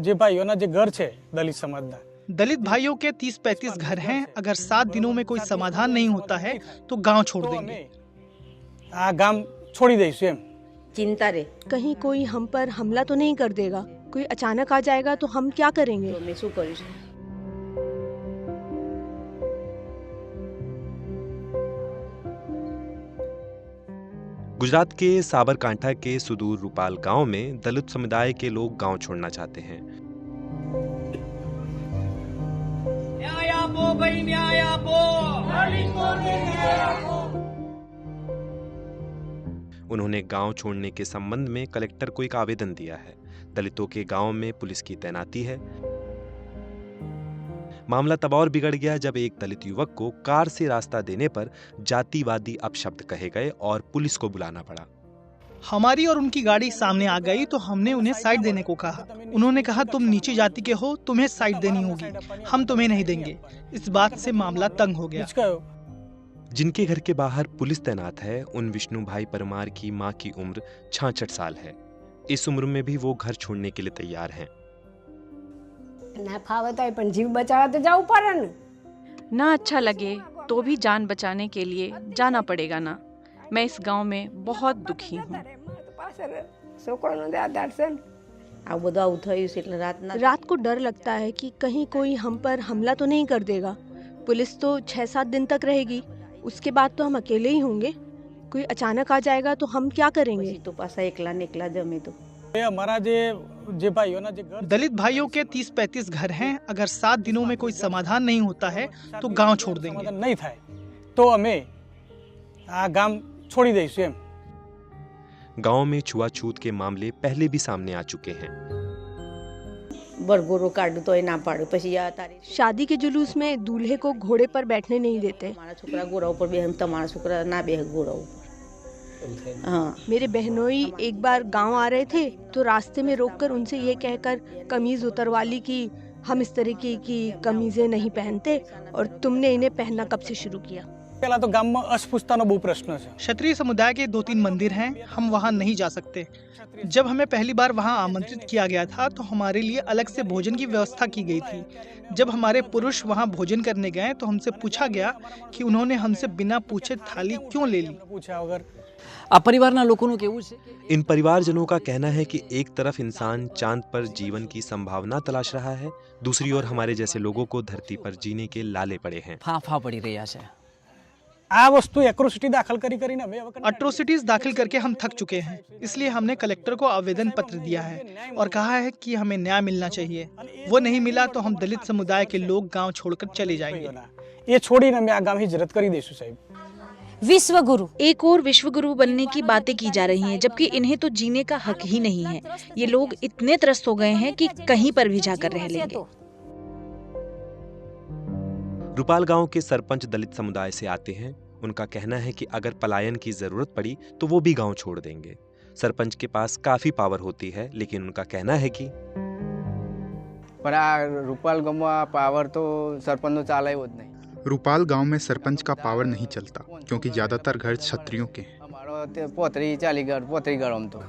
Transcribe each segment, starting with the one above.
જે ભાઈઓના જે ઘર છે દલિત સમાજના, दलित भाइयों के 30-35 घर हैं। अगर 7 दिनों में कोई समाधान नहीं होता है तो गांव छोड़ देंगे। આ ગામ છોડી દઈશું એમ। चिंता रे कहीं कोई हम पर हमला तो नहीं कर देगा, कोई अचानक आ जाएगा तो हम क्या करेंगे? तो मैं शू करीश। गुजरात के साबरकांठा के सुदूर रूपाल गांव में दलित समुदाय के लोग गांव छोड़ना चाहते हैं। उन्होंने गांव छोड़ने के संबंध में कलेक्टर को एक आवेदन दिया है। दलितों के गांव में पुलिस की तैनाती है। मामला तब और बिगड़ गया जब एक दलित युवक को कार से रास्ता देने पर जातिवादी अपशब्द कहे गए और पुलिस को बुलाना पड़ा। हमारी और उनकी गाड़ी सामने आ गई तो हमने उन्हें साइड देने को कहा। उन्होंने कहा तुम नीची जाति के हो, तुम्हें साइड देनी होगी, हम तुम्हें नहीं देंगे। इस बात से मामला तंग हो गया। जिनके घर के बाहर पुलिस तैनात है उन विष्णु भाई परमार की मां की उम्र 66 साल है। इस उम्र में भी वो घर छोड़ने के लिए तैयार हैं। ना फावे तो पण जीव बचावा तो जाऊ पड़े न। ना अच्छा लगे तो भी जान बचाने के लिए जाना पड़ेगा ना। मैं इस गांव में बहुत दुखी हूँ। रात को डर लगता है कि कहीं कोई हम पर हमला तो नहीं कर देगा। पुलिस तो 6-7 दिन तक रहेगी, उसके बाद तो हम अकेले ही होंगे। कोई अचानक आ जाएगा तो हम क्या करेंगे? तो पासा एकला निकला जमे तो हमारा जे भाइयोना जे घर, दलित भाइयों के 30-35 घर हैं। अगर 7 दिनों में कोई समाधान नहीं होता है तो गांव छोड़ देंगे। नहीं थाय तो અમે આ ગામ છોડી દઈશું એમ। गांव में छुआछूत के मामले पहले भी सामने आ चुके हैं। बरगोरो काढ तो ना पाड़े पछी आ तारी शादी के जुलूस में दूल्हे को घोड़े पर बैठने नहीं देते। हमारा छोकरा गोरा ऊपर बेह तमारा छोकरा ना बेह गोरा ऊपर। हाँ, मेरे बहनोई एक बार गांव आ रहे थे तो रास्ते में रोककर उनसे ये कहकर कमीज उतरवा ली कि हम इस तरीके की कमीजें नहीं पहनते और तुमने इन्हें पहनना कब से शुरू किया? પેલા તો ગામમાં અસ્પૃશ્યતાનો બહુ પ્રશ્ન છે। क्षत्रिय समुदाय के 2-3 मंदिर हैं, हम वहाँ नहीं जा सकते। जब हमें पहली बार वहाँ आमंत्रित किया गया था तो हमारे लिए अलग से भोजन की व्यवस्था की गई थी। जब हमारे पुरुष वहाँ भोजन करने गए तो हमसे पूछा गया कि उन्होंने हमसे बिना पूछे थाली क्यों ले ली। પૂછ્યા વગર આ પરિવારના લોકોનું કેવું છે? इन परिवारजनों का कहना है कि एक तरफ इंसान चांद पर जीवन की संभावना तलाश रहा है, दूसरी ओर हमारे जैसे लोगों को धरती पर जीने के लाले पड़े हैं। ફાંફા પડી રહ્યા છે। આ વસ્તુ એક્રોસિટી દાખલ કરીને અમે હવે अट्रोसिटीज दाखिल करके हम थक चुके हैं, इसलिए हमने कलेक्टर को आवेदन पत्र दिया है और कहा है कि हमें न्याय मिलना चाहिए। वो नहीं मिला तो हम दलित समुदाय के लोग गांव छोड़कर चले जाएंगे। એ છોડીને અમે આ ગામ હિજરત કરી દઈશું साहब। विश्व गुरु, एक और विश्व गुरु बनने की बातें की जा रही हैं, जबकि इन्हें तो जीने का हक ही नहीं है। ये लोग इतने त्रस्त हो गए हैं कि कहीं पर भी जाकर रह लेंगे। रूपाल गांव के सरपंच दलित समुदाय से आते हैं। उनका कहना है कि अगर पलायन की जरूरत पड़ी तो वो भी गांव छोड़ देंगे। सरपंच के पास काफी पावर होती है, लेकिन उनका कहना है कि पर आ रूपाल गामમાં पावर तो सरपंच चाले જ नहीं। रूपाल गांव में सरपंच का पावर नहीं चलता क्योंकि ज्यादातर घर क्षत्रियों के हैं। हमारो 35-40 घर हम तो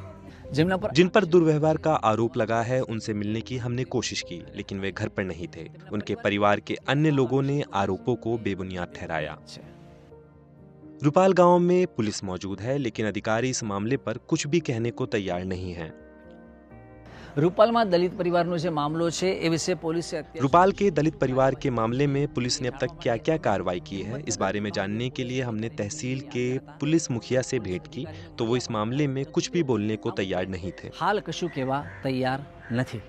જેમના પર जिन पर दुर्व्यवहार का आरोप लगा है उनसे मिलने की हमने कोशिश की, लेकिन वे घर पर नहीं थे। उनके परिवार के अन्य लोगों ने आरोपों को बेबुनियाद ठहराया। रूपाल गांव में पुलिस मौजूद है, लेकिन अधिकारी इस मामले पर कुछ भी कहने को तैयार नहीं है। રૂપાલમાં દલિત પરિવારનો જે મામલો છે એ વિશે પોલીસે रूपाल के दलित परिवार के मामले में पुलिस ने अब तक क्या क्या कार्रवाई की है, इस बारे में जानने के लिए हमने तहसील के पुलिस मुखिया से भेंट की, तो वो इस मामले में कुछ भी बोलने को तैयार नहीं थे। હાલ કશું કહેવા તૈયાર નથી।